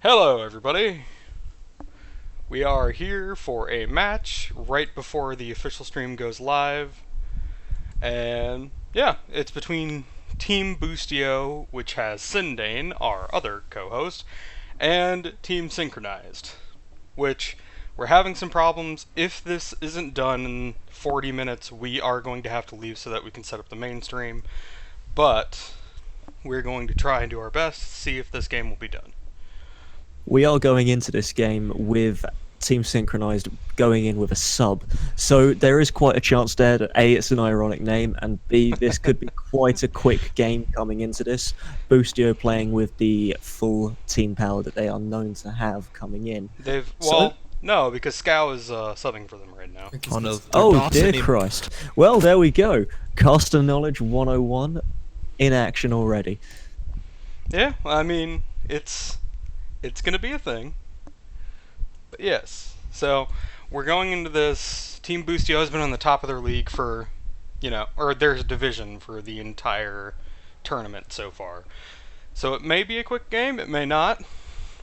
Hello, everybody. We are here for a match right before the official stream goes live. And yeah, it's between Team Boostio, which has Sindane, our other co-host, and Team Synchronized, which we're having some problems. If this isn't done in 40 minutes, we are going to have to leave so that we can set up the main stream. But we're going to try and do our best to see if this game will be done. We are going into this game with Team Synchronized going in with a sub. So there is quite a chance there that A, it's an ironic name, and B, this could be quite a quick game coming into this. Boostio playing with the full team power that they are known to have coming in. No, because Scow is subbing for them right now. Oh no! Oh dear Christ. Well, there we go. Caster Knowledge 101 in action already. Yeah, I mean, it's going to be a thing. But yes, so we're going into this. Team Boostio has been on the top of their league for, or their division for the entire tournament so far. So it may be a quick game, it may not.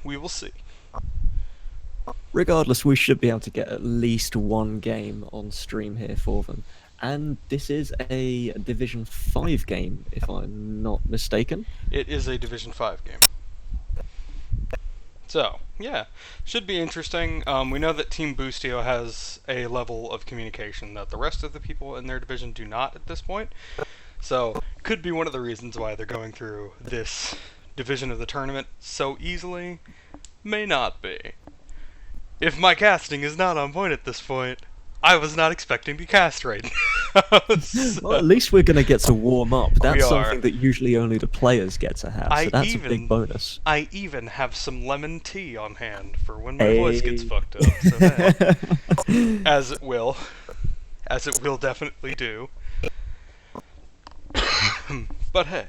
We will see. Regardless, we should be able to get at least one game on stream here for them. And this is a Division 5 game, if I'm not mistaken. It is a Division 5 game. So, yeah, should be interesting. We know that Team Boostio has a level of communication that the rest of the people in their division do not at this point. So, could be one of the reasons why they're going through this division of the tournament so easily. May not be. If my casting is not on point at this point, I was not expecting to cast right now. So, well, at least we're going to get to warm up. That's are. Something that usually only the players get to have, so that's a big bonus. I even have some lemon tea on hand for when my voice gets fucked up. So hey. As it will definitely do. But hey,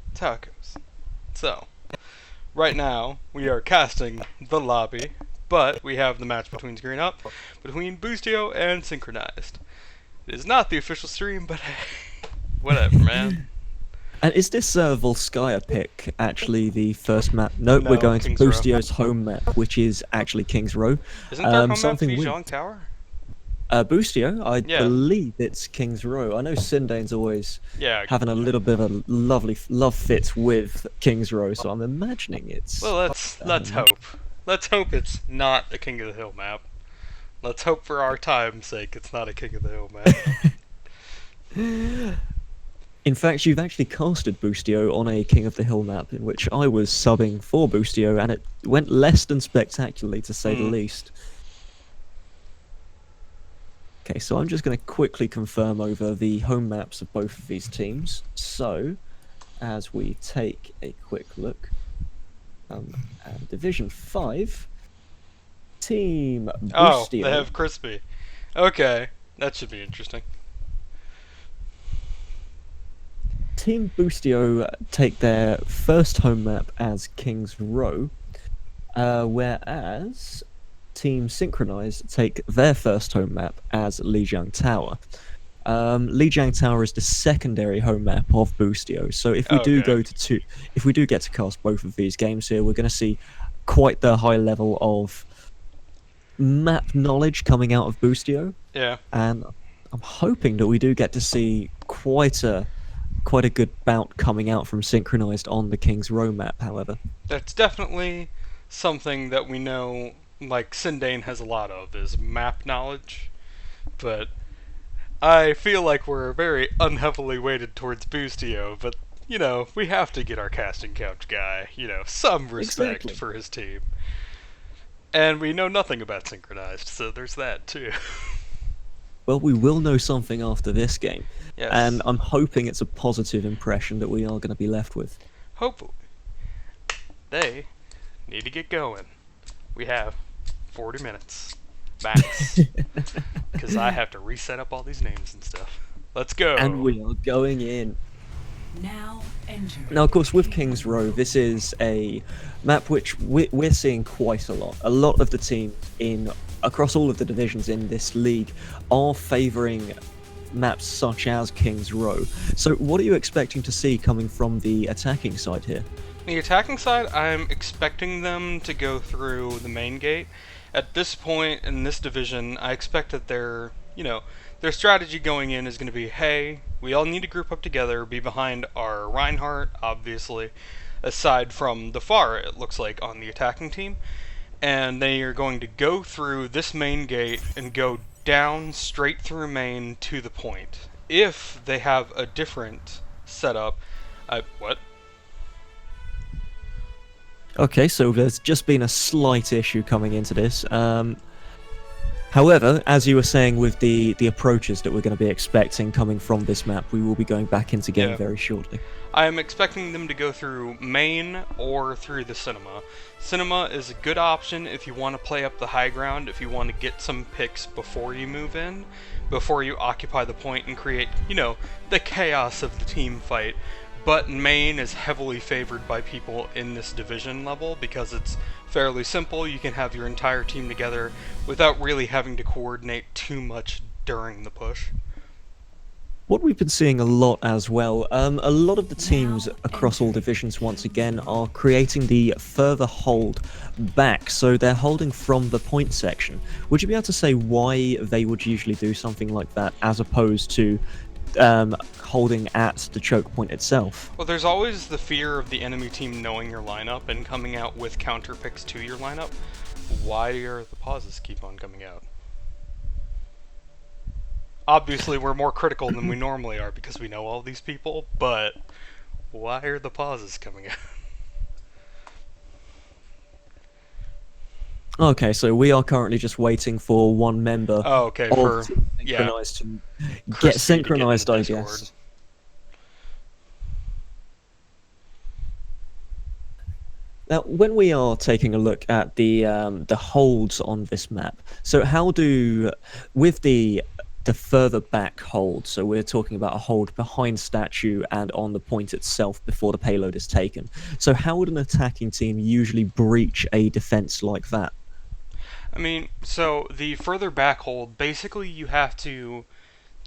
that's how it goes. So, right now, we are casting the lobby. But we have the match between Boostio and Synchronized. It is not the official stream, but hey, whatever, man. And is this Volskaya pick actually the first map? Nope, no, we're going to Boostio's home map, which is actually King's Row. Isn't there a home map Zhejiang Tower? Boostio, I believe it's King's Row. I know Sindane's always having a little bit of a love fit with King's Row, so I'm imagining it's... Well, let's hope. Let's hope it's not a King of the Hill map. Let's hope for our time's sake it's not a King of the Hill map. In fact, you've actually casted Boostio on a King of the Hill map in which I was subbing for Boostio, and it went less than spectacularly, to say the least. Okay, so I'm just going to quickly confirm over the home maps of both of these teams. So, as we take a quick look... and Division 5, Team Boostio. Oh, they have Crispy. Okay, that should be interesting. Team Boostio take their first home map as King's Row, whereas Team Synchronized take their first home map as Zhejiang Tower. Zhejiang Tower is the secondary home map of Boostio, so if we if we do get to cast both of these games here, we're going to see quite the high level of map knowledge coming out of Boostio. Yeah. And I'm hoping that we do get to see quite a good bout coming out from Synchronized on the King's Row map, however. That's definitely something that we know, like Sindane has a lot of, is map knowledge, but I feel like we're very unheavily weighted towards Boostio, but, we have to get our casting couch guy, some respect for his team. And we know nothing about Synchronized, so there's that, too. Well, we will know something after this game, yes. And I'm hoping it's a positive impression that we are going to be left with. Hopefully. They need to get going. We have 40 minutes. Max. Because I have to reset up all these names and stuff. Let's go. And we are going in. Now, of course, with King's Row, this is a map which we're seeing quite a lot. A lot of the teams across all of the divisions in this league are favouring maps such as King's Row. So what are you expecting to see coming from the attacking side here? The attacking side, I'm expecting them to go through the main gate. At this point in this division, I expect that their strategy going in is going to be, hey, we all need to group up together, be behind our Reinhardt, obviously, aside from the Pharah, it looks like, on the attacking team. And they are going to go through this main gate and go down straight through main to the point. If they have a different setup, what? Okay, so there's just been a slight issue coming into this. However, as you were saying with the approaches that we're going to be expecting coming from this map, we will be going back into game very shortly. I am expecting them to go through main or through the cinema. Cinema is a good option if you want to play up the high ground, if you want to get some picks before you move in, before you occupy the point and create, the chaos of the team fight. But main is heavily favored by people in this division level because it's fairly simple. You can have your entire team together without really having to coordinate too much during the push. What we've been seeing a lot as well, a lot of the teams across all divisions once again are creating the further hold back, so they're holding from the point section. Would you be able to say why they would usually do something like that as opposed to holding at the choke point itself? Well, there's always the fear of the enemy team knowing your lineup and coming out with counter picks to your lineup. Why are the pauses keep on coming out? Obviously, we're more critical than we normally are because we know all these people, but why are the pauses coming out? Okay, so we are currently just waiting for one member of Synchronized to get synchronized, I guess. Now, when we are taking a look at the holds on this map, so how do, with the further back hold, so we're talking about a hold behind statue and on the point itself before the payload is taken. So how would an attacking team usually breach a defense like that? I mean, so the further back hold, basically you have to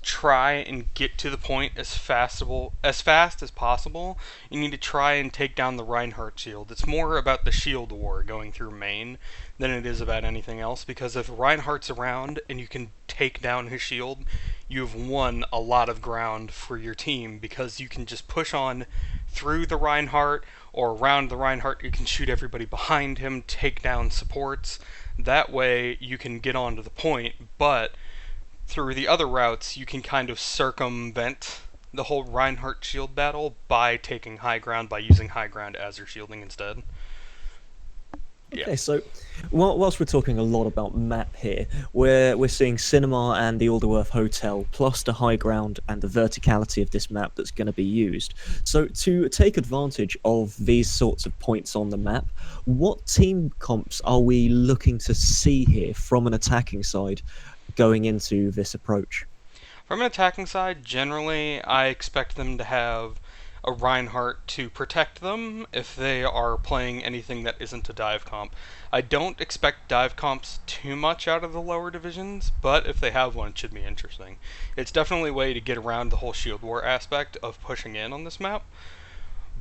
try and get to the point as fast as possible. You need to try and take down the Reinhardt shield. It's more about the shield war going through main than it is about anything else, because if Reinhardt's around and you can take down his shield, you've won a lot of ground for your team, because you can just push on through the Reinhardt or around the Reinhardt. You can shoot everybody behind him, take down supports. That way you can get onto the point, but through the other routes, you can kind of circumvent the whole Reinhardt shield battle by taking high ground, by using high ground as your shielding instead. Okay, so whilst we're talking a lot about map here, we're seeing Cinema and the Alderworth Hotel, plus the high ground and the verticality of this map that's going to be used. So to take advantage of these sorts of points on the map, what team comps are we looking to see here from an attacking side going into this approach? From an attacking side, generally, I expect them to have a Reinhardt to protect them if they are playing anything that isn't a dive comp. I don't expect dive comps too much out of the lower divisions, but if they have one, it should be interesting. It's definitely a way to get around the whole shield war aspect of pushing in on this map.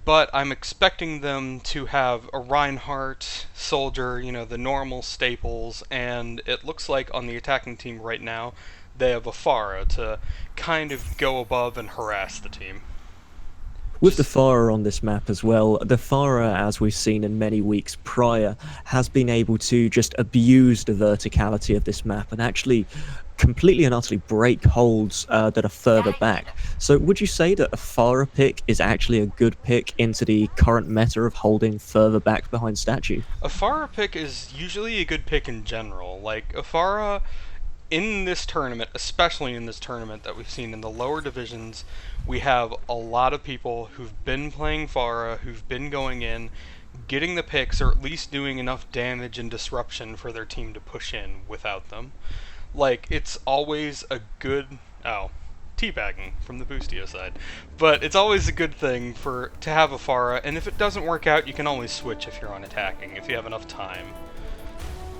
But I'm expecting them to have a Reinhardt, Soldier, the normal staples, and it looks like on the attacking team right now, they have a Pharah to kind of go above and harass the team. With the Pharah on this map as well, the Pharah, as we've seen in many weeks prior, has been able to just abuse the verticality of this map and actually completely and utterly break holds that are further back. So would you say that a Pharah pick is actually a good pick into the current meta of holding further back behind statue? A Pharah pick is usually a good pick in general. Like, a Pharah in this tournament, especially in this tournament that we've seen in the lower divisions, we have a lot of people who've been playing Pharah, who've been going in, getting the picks, or at least doing enough damage and disruption for their team to push in without them. Like, it's always a good... teabagging from the Boostio side. But it's always a good thing to have a Pharah, and if it doesn't work out, you can always switch if you're on attacking, if you have enough time.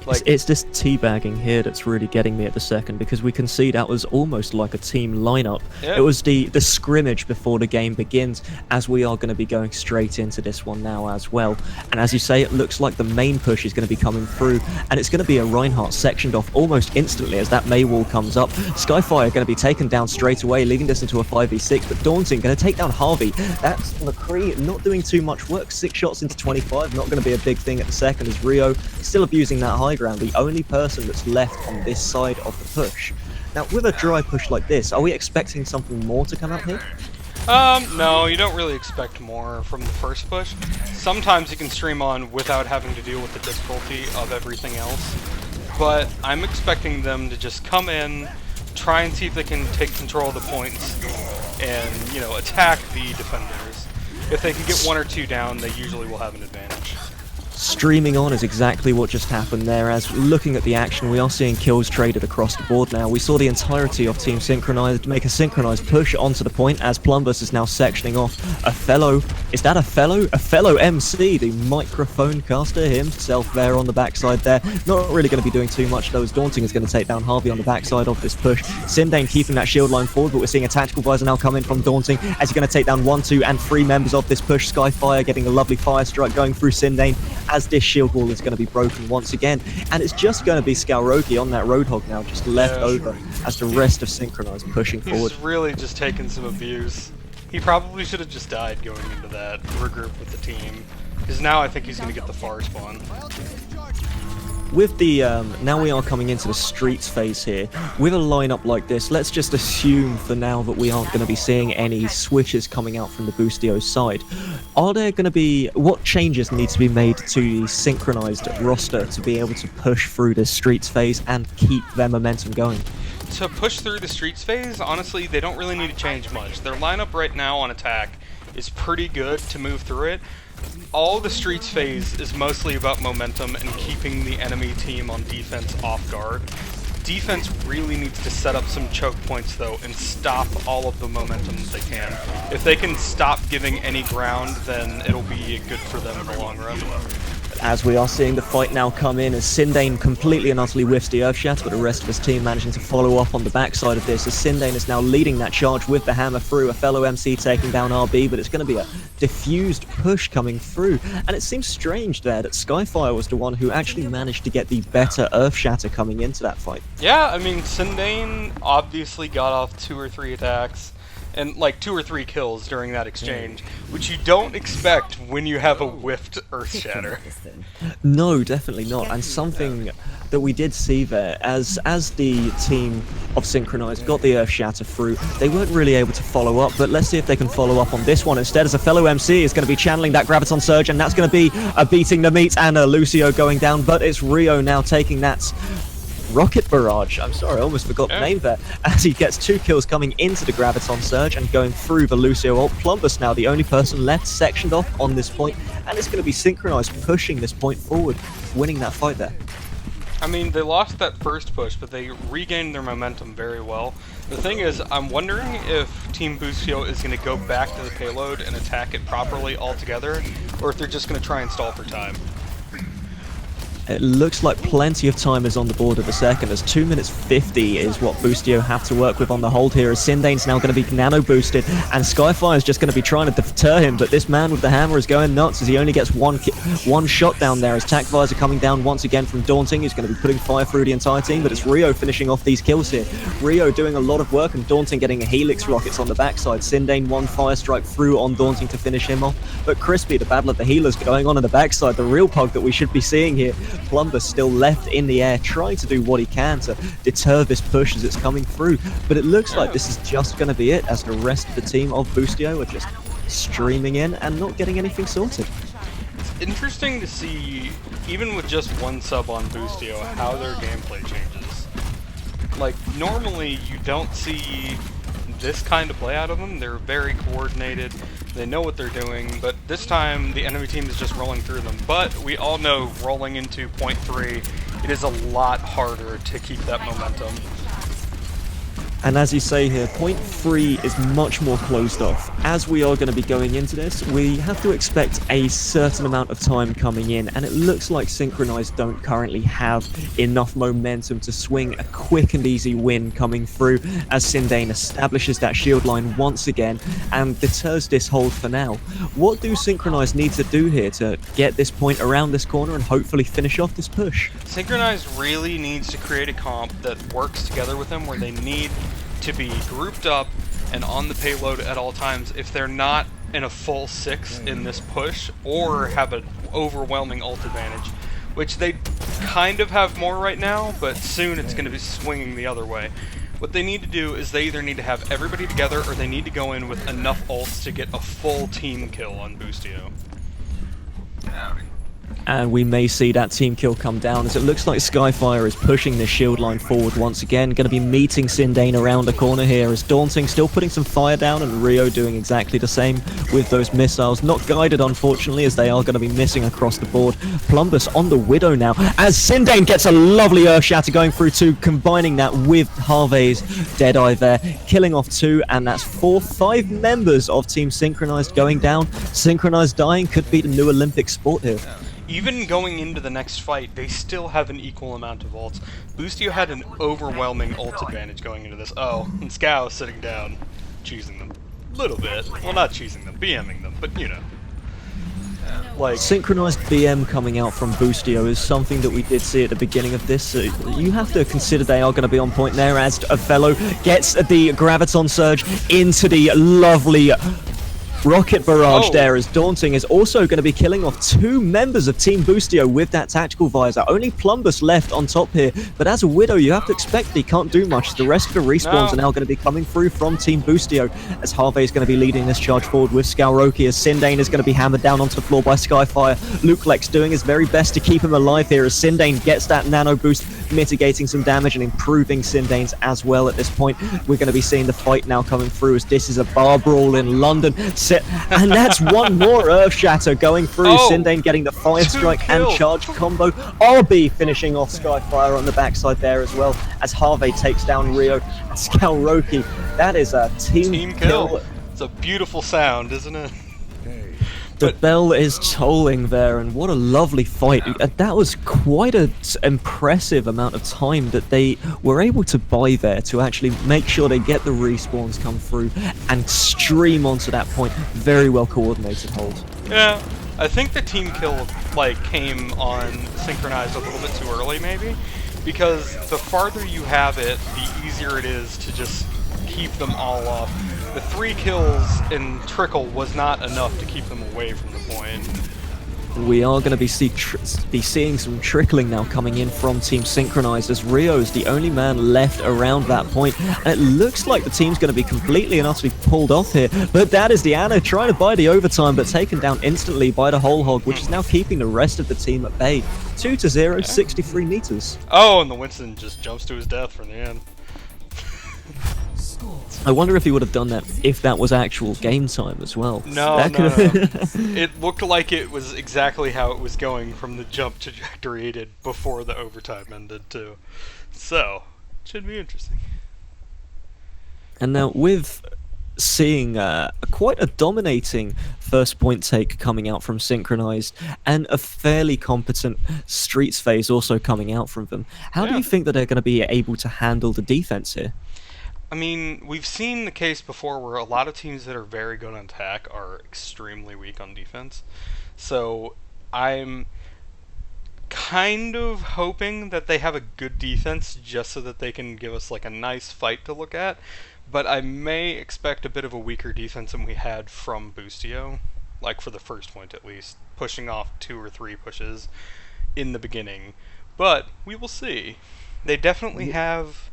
Like, it's this teabagging here that's really getting me at the second, because we can see that was almost like a team lineup. yeah. It was the scrimmage before the game begins, as we are going to be going straight into this one now as well. And as you say, it looks like the main push is going to be coming through, and it's going to be a Reinhardt sectioned off almost instantly as that May wall comes up. Skyfire going to be taken down straight away, leading this into a 5v6, but Daunting going to take down Harvey. That's McCree not doing too much work. 6 shots into 25, not going to be a big thing at the second, as Rio still abusing that high ground, the only person that's left on this side of the push. Now, with a dry push like this, are we expecting something more to come out here? No, you don't really expect more from the first push. Sometimes you can stream on without having to deal with the difficulty of everything else, but I'm expecting them to just come in, try and see if they can take control of the points, and, you know, attack the defenders. If they can get 1 or 2 down, they usually will have an advantage. Streaming on is exactly what just happened there, as looking at the action, we are seeing kills traded across the board now. We saw the entirety of Team Synchronized make a synchronized push onto the point, as Plumbus is now sectioning off a fellow, is that a fellow? A fellow MC, the microphone caster himself there on the backside there. Not really going to be doing too much though, as Daunting is going to take down Harvey on the backside of this push. Sindane keeping that shield line forward, but we're seeing a tactical visor now come in from Daunting, as he's going to take down 1, 2, and 3 members of this push. Skyfire getting a lovely fire strike going through Sindane, as this shield wall is going to be broken once again, and it's just going to be Skalroki on that Roadhog now, just left over, as the rest of Synchronized pushing forward. He's really just taking some abuse. He probably should have just died going into that regroup with the team, because now I think he's going to get the far spawn. With the, now we are coming into the streets phase here. With a lineup like this, let's just assume for now that we aren't going to be seeing any switches coming out from the Boostio side. Are there going to be, what changes need to be made to the Synchronized roster to be able to push through this streets phase and keep their momentum going? To push through the streets phase, honestly, they don't really need to change much. Their lineup right now on attack is pretty good to move through it. All the streets phase is mostly about momentum and keeping the enemy team on defense off guard. Defense really needs to set up some choke points though and stop all of the momentum that they can. If they can stop giving any ground, then it'll be good for them in the long run. As we are seeing the fight now come in, as Sindane completely and utterly whiffs the Earth Shatter, but the rest of his team managing to follow up on the backside of this, as Sindane is now leading that charge with the hammer through, a fellow MC taking down RB, but it's going to be a diffused push coming through, and it seems strange there that Skyfire was the one who actually managed to get the better Earth Shatter coming into that fight. Yeah, I mean, Sindane obviously got off 2 or 3 attacks, and like 2 or 3 kills during that exchange, which you don't expect when you have a whiffed Earth Shatter. No, definitely not. And something that we did see there, as the team of Synchronized got the Earth Shatter through, they weren't really able to follow up, but let's see if they can follow up on this one instead, as a fellow MC is going to be channeling that Graviton Surge, and that's going to be a beating the meat, and a Lucio going down, but it's Rio now taking that Rocket Barrage. I'm sorry, I almost forgot the name there. As he gets 2 kills coming into the Graviton Surge and going through the Lucio ult. Plumbus now the only person left sectioned off on this point, and it's going to be Synchronized pushing this point forward, winning that fight there. I mean, they lost that first push, but they regained their momentum very well. The thing is, I'm wondering if Team Boostio is going to go back to the payload and attack it properly altogether, or if they're just going to try and stall for time. It looks like plenty of time is on the board at the second, as 2 minutes 50 is what Boostio have to work with on the hold here, as Sindane's now going to be nano boosted, and Skyfire is just going to be trying to deter him, but this man with the hammer is going nuts as he only gets one shot down there, as Tac Visor coming down once again from Daunting, who's going to be putting fire through the entire team, but it's Rio finishing off these kills here. Rio doing a lot of work, and Daunting getting a Helix Rockets on the backside. Sindane one fire strike through on Daunting to finish him off, but Crispy, the battle of the healers going on the backside, the real pug that we should be seeing here. Plumbus still left in the air, trying to do what he can to deter this push as it's coming through. But it looks like this is just going to be it, as the rest of the team of Boostio are just streaming in and not getting anything sorted. It's interesting to see, even with just one sub on Boostio, how their gameplay changes. Like, normally you don't see this kind of play out of them. They're very coordinated, they know what they're doing, but this time the enemy team is just rolling through them. But we all know rolling into point 3, it is a lot harder to keep that momentum. And as you say here, point 3 is much more closed off. As we are going to be going into this, we have to expect a certain amount of time coming in, and it looks like Synchronized don't currently have enough momentum to swing a quick and easy win coming through as Syndane establishes that shield line once again and deters this hold for now. What do Synchronized need to do here to get this point around this corner and hopefully finish off this push? Synchronized really needs to create a comp that works together with them where they need to be grouped up and on the payload at all times if they're not in a full 6 in this push or have an overwhelming ult advantage, which they kind of have more right now, but soon it's going to be swinging the other way. What they need to do is they either need to have everybody together or they need to go in with enough ults to get a full team kill on Boostio. And we may see that team kill come down as it looks like Skyfire is pushing this shield line forward once again. Going to be meeting Syndane around the corner here as Daunting still putting some fire down and Rio doing exactly the same with those missiles. Not guided, unfortunately, as they are going to be missing across the board. Plumbus on the Widow now as Syndane gets a lovely Earth Shatter going through too, combining that with Harvey's Deadeye there, killing off 2, and that's 5 members of Team Synchronized going down. Synchronized dying could be the new Olympic sport here. Even going into the next fight, they still have an equal amount of ults. Boostio had an overwhelming ult advantage going into this. Oh, and Scow sitting down, cheesing them. A little bit. Well, not cheesing them, BMing them, but you know. Like, Synchronized BM coming out from Boostio is something that we did see at the beginning of this. You have to consider they are going to be on point there as a fellow gets the Graviton Surge into the lovely rocket barrage there as Daunting is also going to be killing off 2 members of Team Boostio with that tactical visor. Only Plumbus left on top here, but as a Widow you have to expect he can't do much. The rest of the respawns are now going to be coming through from Team Boostio as Harvey is going to be leading this charge forward with Skalroki as Syndane is going to be hammered down onto the floor by Skyfire. Luclex doing his very best to keep him alive here as Syndane gets that nano boost, mitigating some damage and improving Syndane's as well at this point. We're going to be seeing the fight now coming through as this is a bar brawl in London. And that's one more Earth Shatter going through. Syndane getting the Fire Strike and Charge combo. RB finishing off Skyfire on the backside there as well as Harvey takes down Rio and Skalroki. That is a team kill. It's a beautiful sound, isn't it? The bell is tolling there, and what a lovely fight. That was quite an impressive amount of time that they were able to buy there to actually make sure they get the respawns come through and stream onto that point. Very well coordinated hold. Yeah, I think the team kill came on Synchronized a little bit too early maybe, because the farther you have it, the easier it is to just keep them all off. The 3 kills in Trickle was not enough to keep them away from the point. We are going to be seeing some trickling now coming in from Team Synchronized as Rio is the only man left around that point. And it looks like the team's going to be completely and utterly pulled off here. But that is the Ana trying to buy the overtime, but taken down instantly by the Whole Hog, which is now keeping the rest of the team at bay. 2-0, 63 meters. Oh, and the Winston just jumps to his death from the end. I wonder if he would have done that if that was actual game time as well. No. It looked like it was exactly how it was going from the jump trajectory it did before the overtime ended too. So, it should be interesting. And now with seeing quite a dominating first point take coming out from Synchronized and a fairly competent Streets phase also coming out from them, how do you think that they're going to be able to handle the defense here? I mean, we've seen the case before where a lot of teams that are very good on attack are extremely weak on defense. So I'm kind of hoping that they have a good defense just so that they can give us like a nice fight to look at. But I may expect a bit of a weaker defense than we had from Boostio, like for the first point at least, pushing off 2 or 3 pushes in the beginning. But we will see. They definitely have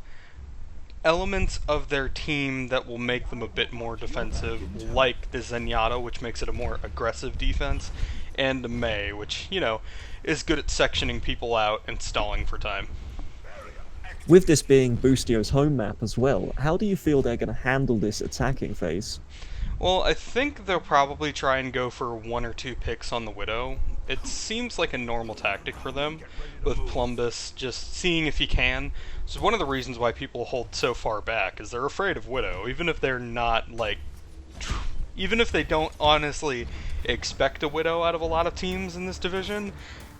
elements of their team that will make them a bit more defensive, like the Zenyatta, which makes it a more aggressive defense, and the Mei, which, you know, is good at sectioning people out and stalling for time. With this being Boostio's home map as well, how do you feel they're going to handle this attacking phase? Well, I think they'll probably try and go for 1 or 2 picks on the Widow, It seems like a normal tactic for them, with Plumbus just seeing if he can. So one of the reasons why people hold so far back is they're afraid of Widow, even if they're not, like, even if they don't honestly expect a Widow out of a lot of teams in this division.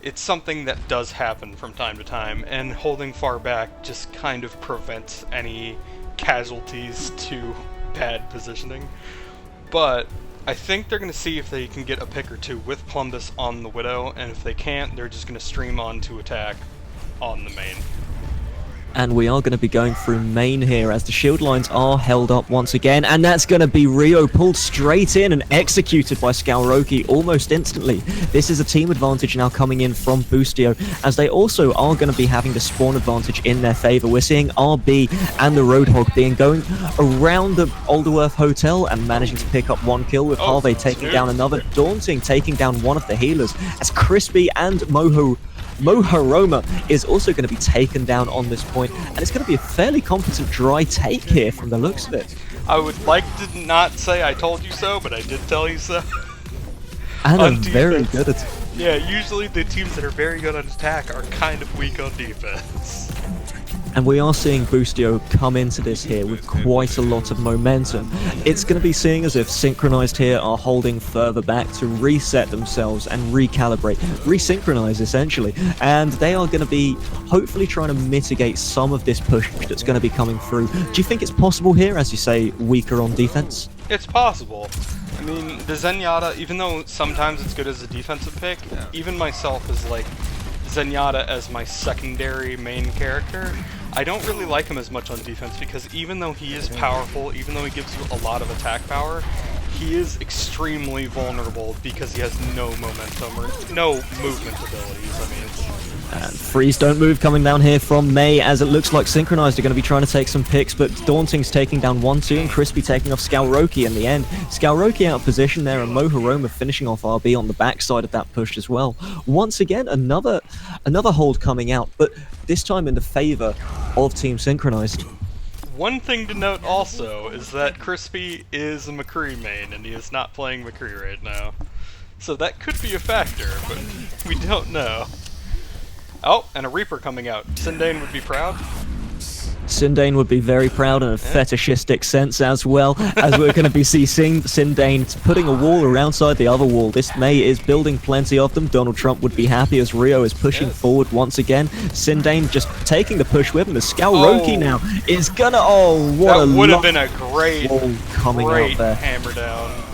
It's something that does happen from time to time, and holding far back just kind of prevents any casualties to bad positioning. But I think they're going to see if they can get a pick or two with Plumbus on the Widow, and if they can't, they're just going to stream on to attack on the main. And we are going to be going through main here as the shield lines are held up once again, and that's going to be Rio pulled straight in and executed by Skalroki almost instantly. This is a team advantage now coming in from Boostio, as they also are going to be having the spawn advantage in their favor. We're seeing RB and the Roadhog going around the Alderworth Hotel and managing to pick up one kill, with Harvey taking down another, Daunting taking down one of the healers, as Crispy and Moharoma is also going to be taken down on this point, and it's going to be a fairly competent dry take here from the looks of it. I would like to not say I told you so, but I did tell you so. And I'm very good at it. Yeah, usually the teams that are very good on attack are kind of weak on defense. And we are seeing Boostio come into this here with quite a lot of momentum. It's going to be seeing as if Synchronized here are holding further back to reset themselves and recalibrate, resynchronize essentially. And they are going to be hopefully trying to mitigate some of this push that's going to be coming through. Do you think it's possible here, as you say, weaker on defense? It's possible. I mean, the Zenyatta, even though sometimes it's good as a defensive pick, even myself is like Zenyatta as my secondary main character. I don't really like him as much on defense because even though he is powerful, even though he gives you a lot of attack power, he is extremely vulnerable because he has no momentum or no movement abilities. I mean, and Freeze Don't Move coming down here from May, as it looks like Synchronized are going to be trying to take some picks, but Daunting's taking down 1-2 and Crispy taking off Skalroki in the end. Skalroki out of position there, and Moharoma finishing off RB on the backside of that push as well. Once again, another hold coming out, but this time in the favor of Team Synchronized. One thing to note also is that Crispy is a McCree main, and he is not playing McCree right now. So that could be a factor, but we don't know. Oh, and a Reaper coming out. Sindane would be proud. Sindane would be very proud in a fetishistic sense as well, as we're going to be seeing Sindane putting a wall around the other wall. This May is building plenty of them. Donald Trump would be happy as Rio is pushing forward once again. Sindane just taking the push with him as Skalroki now is gonna, that would have been a great out there. Hammer down.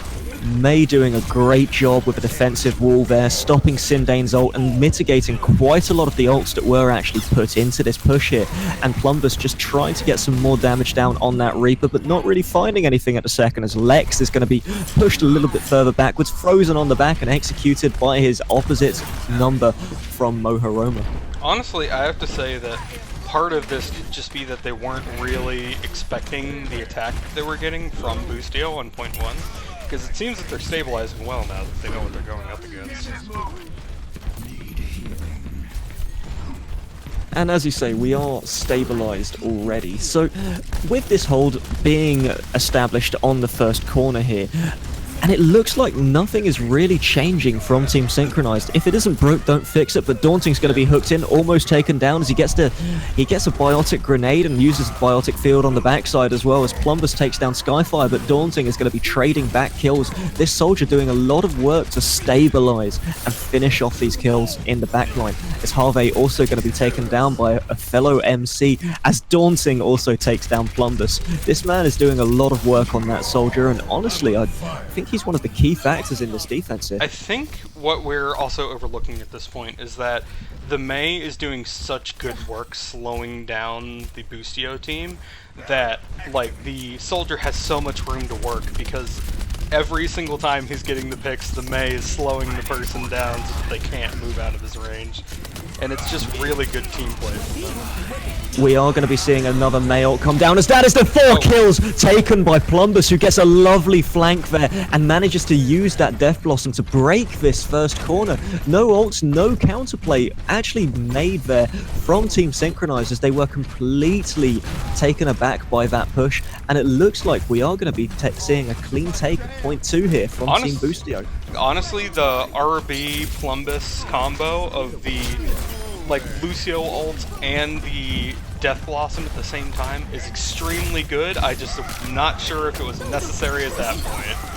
May doing a great job with a defensive wall there, stopping Sindane's ult and mitigating quite a lot of the ults that were actually put into this push here. And Plumbus just trying to get some more damage down on that Reaper, but not really finding anything at the second, as Lex is going to be pushed a little bit further backwards, frozen on the back and executed by his opposite number from Moharoma. Honestly, I have to say that part of this could just be that they weren't really expecting the attack that they were getting from Boostio on point 1. Because it seems that they're stabilizing well now that they know what they're going up against. And as you say, we are stabilized already. So with this hold being established on the first corner here, and it looks like nothing is really changing from Team Synchronized. If it isn't broke, don't fix it, but Daunting's going to be hooked in, almost taken down as he gets a biotic grenade and uses the biotic field on the backside as well, as Plumbus takes down Skyfire, but Daunting is going to be trading back kills. This soldier doing a lot of work to stabilize and finish off these kills in the backline, as Harvey also going to be taken down by a fellow MC, as Daunting also takes down Plumbus. This man is doing a lot of work on that soldier, and honestly, I think he's one of the key factors in this defense here. I think what we're also overlooking at this point is that the May is doing such good work slowing down the Boostio team that, like, the soldier has so much room to work, because every single time he's getting the picks, the May is slowing the person down so that they can't move out of his range. And it's just really good team play from them. We are going to be seeing another May ult come down, as that is the 4 kills taken by Plumbus, who gets a lovely flank there and manages to use that Death Blossom to break this first corner. No ults, no counterplay actually made there from Team Synchronized, as they were completely taken aback by that push, and it looks like we are going to be seeing a clean take of point 2 here from Team Boostio. honestly, the RB Plumbus combo of the like Lucio ult and the Death Blossom at the same time is extremely good. I just am not sure if it was necessary at that point.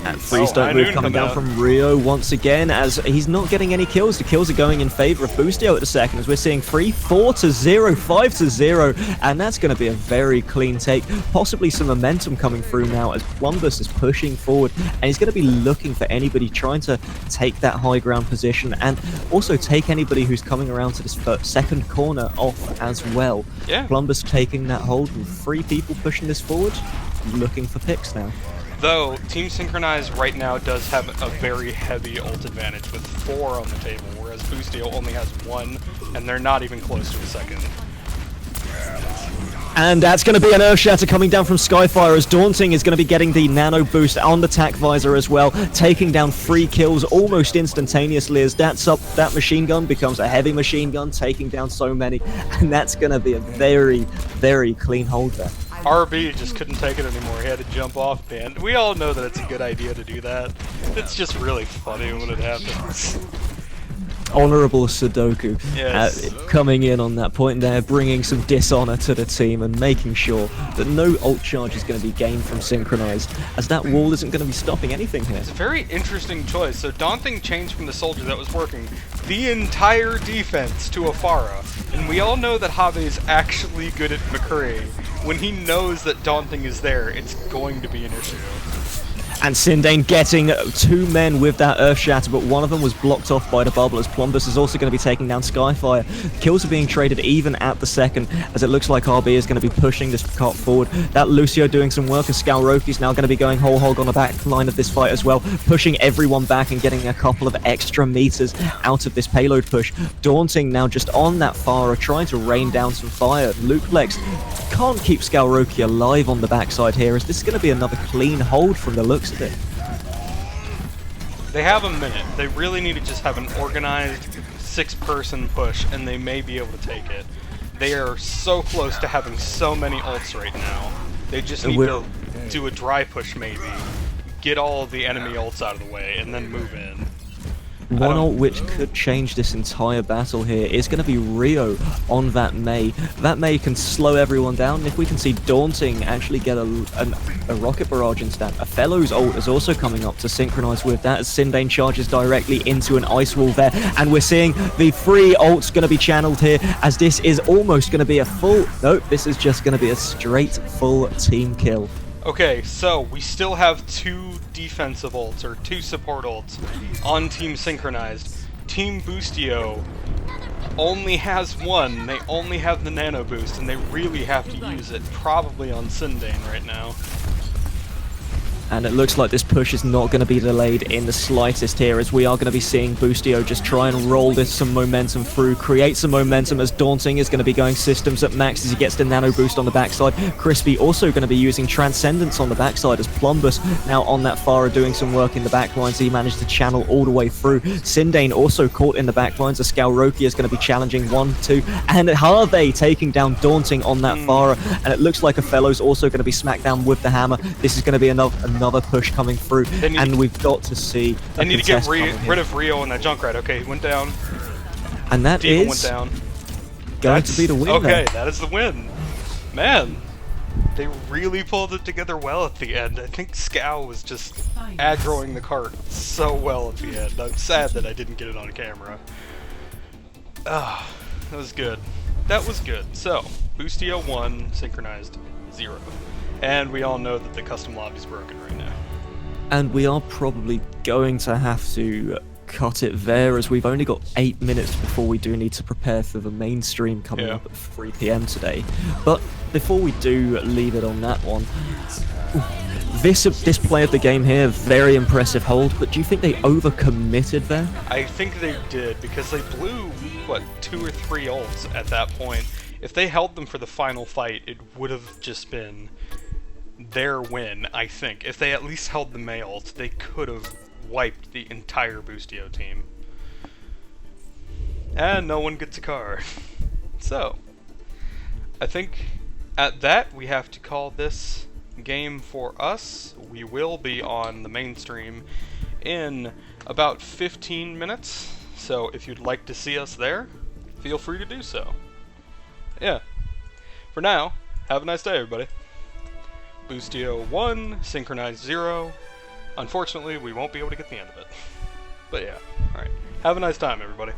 And freestyle move coming down from Rio once again, as he's not getting any kills. The kills are going in favor of Boostio at the second, as we're seeing 3, 4-0, 5-0, and that's going to be a very clean take. Possibly some momentum coming through now as Plumbus is pushing forward, and he's going to be looking for anybody trying to take that high ground position, and also take anybody who's coming around to this second corner off as well. Yeah. Plumbus taking that hold, and 3 people pushing this forward, looking for picks now. Though, Team Synchronized right now does have a very heavy ult advantage with 4 on the table, whereas Boostio only has 1, and they're not even close to a second. And that's going to be an Earth Shatter coming down from Skyfire, as Daunting is going to be getting the nano boost on the Tac Visor as well, taking down 3 kills almost instantaneously, as that machine gun becomes a heavy machine gun, taking down so many, and that's going to be a very, very clean hold there. RB just couldn't take it anymore. He had to jump off, man. We all know that it's a good idea to do that. It's just really funny when it happens. Honorable Sudoku yes. Coming in on that point there, bringing some dishonor to the team and making sure that no ult charge is going to be gained from Synchronized, as that wall isn't going to be stopping anything here. It's a very interesting choice. So Daunting changed from the soldier that was working the entire defense to a Pharah, and we all know that Have is actually good at McCree. When he knows that Daunting is there, it's going to be an issue. And Sindane getting 2 men with that Earth Shatter, but one of them was blocked off by the bubble, as Plumbus is also going to be taking down Skyfire. Kills are being traded even at the second, as it looks like RB is going to be pushing this cart forward. That Lucio doing some work, as Skalroki's now going to be going whole hog on the back line of this fight as well, pushing everyone back and getting a couple of extra meters out of this payload push. Daunting now just on that Pharah, trying to rain down some fire. Lukelex can't keep Skalroki alive on the backside here, as this is going to be another clean hold from the looks of it. They have a minute. They really need to just have an organized 6-person push, and they may be able to take it. They are so close to having so many ults right now. They just need to do a dry push maybe, get all of the enemy ults out of the way, and then move in. One ult which could change this entire battle here is going to be Rio on that Mei. That Mei can slow everyone down, and if we can see Daunting actually get a rocket barrage instead. A Fellow's ult is also coming up to synchronize with that, as Sindane charges directly into an ice wall there, and we're seeing the 3 ults going to be channeled here, as this is almost going to be a full... Nope, this is just going to be a straight full team kill. Okay, so we still have 2 defensive ults, or 2 support ults, on Team Synchronized. Team Boostio only has 1. They only have the nano boost, and they really have to use it, probably on Sindane right now. And it looks like this push is not going to be delayed in the slightest here, as we are going to be seeing Boostio just try and roll this some momentum through, create some momentum, as Daunting is going to be going systems at max as he gets the nano boost on the backside. Crispy also going to be using Transcendence on the backside, as Plumbus now on that Pharah doing some work in the backline, so he managed to channel all the way through. Sindane also caught in the backlines, as Skalroki is going to be challenging 1, 2, and Harvey taking down Daunting on that Pharah, and it looks like a Fellow's also going to be smacked down with the hammer. This is going to be another push coming through, and we've got to see. They need to get rid of Rio and that Junkrat. Okay, he went down. And that Demon is went down. going to be the win. Okay, there. that is the win. Man, they really pulled it together well at the end. I think Scow was just aggroing the cart so well at the end. I'm sad that I didn't get it on camera. Ah, that was good. That was good. So, Boostio 1, Synchronized 0. And we all know that the custom lobby is broken right now. And we are probably going to have to cut it there, as we've only got 8 minutes before we do need to prepare for the main stream coming up at 3 PM today. But before we do leave it on that one, this play of the game here, very impressive hold, but do you think they overcommitted there? I think they did, because they blew, what, 2 or 3 ults at that point. If they held them for the final fight, it would have just been their win, I think. If they at least held the Mei ult, they could have wiped the entire Boostio team. And no one gets a card. So, I think at that we have to call this game for us. We will be on the main stream in about 15 minutes, so if you'd like to see us there, feel free to do so. Yeah. For now, have a nice day, everybody. Boostio 1, Synchronized 0. Unfortunately, we won't be able to get the end of it. But yeah, alright. Have a nice time, everybody.